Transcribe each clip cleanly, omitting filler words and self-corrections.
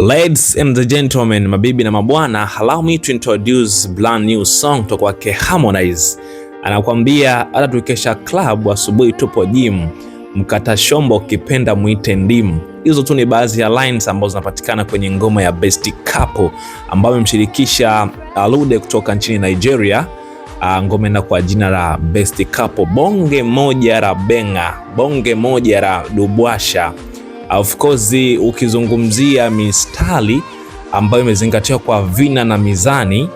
Ladies and gentlemen, mabibi na mabwana, allow me to introduce brand new song kutoka kwake Harmonize. Anakuambia hata tukesha club asubuhi tupo gym, mkata shombo ukipenda muite ndimu. Hizo tu ni baadhi ya lines ambazo zinapatikana kwenye ngoma ya Best Couple ambayo imemshirikisha Alude kutoka nchini Nigeria. Ngoma ina kwa jina la Best Couple. Bonge moja la benga, bonge moja la dubwasha. Of course ukizungumzia mistari ambayo imezingatiwa kwa vina na mizani,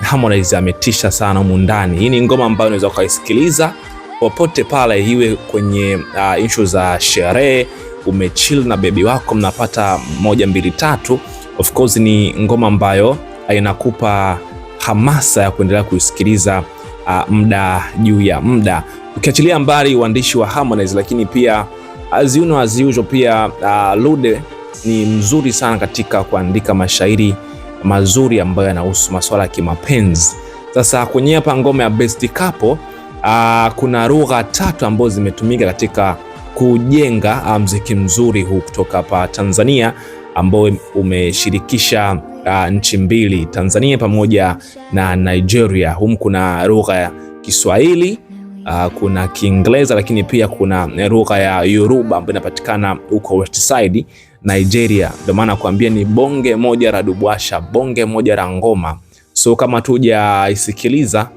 Harmonize ametisha sana humu ndani. Hii ni ngoma ambayo unaweza kuisikiliza popote pale, iwe kwenye issue za sherehe, umechill na baby wako mnapata 1 2 3. Of course ni ngoma ambayo inakupa hamasa ya kuendelea kuisikiliza muda juu ya muda. Ukiachilia mbali uandishi wa Harmonize, lakini pia as usual pia Lude ni mzuri sana katika kuandika mashairi mazuri ambayo yanahusu masuala ya kimapenzi. Sasa kwenye hapa ngoma ya Best Couple kuna lugha 3 ambazo zimetumika katika kujenga muziki mzuri huu kutoka hapa Tanzania, ambao umeshirikisha nchi mbili, Tanzania pamoja na Nigeria. Humu kuna lugha ya Kiswahili, kuna Kiingereza, lakini pia kuna lugha ya Yoruba ambayo inapatikana huko West Side Nigeria. Ndio maana kuambia ni bonge moja la dubwasha, bonge moja la ngoma. So kama tuja isikiliza,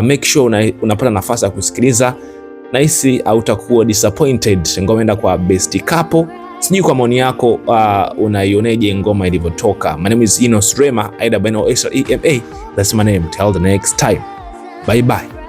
make sure unapata nafasi ya kusikiliza, na hisi hautakuwa disappointed. Ngoma enda kwa Best Couple. Sijui kwa maoni yako unaioneje ngoma ilivyotoka. My name is Enos Rema, IWNOSREMA. That's my name. Till the next time. Bye bye.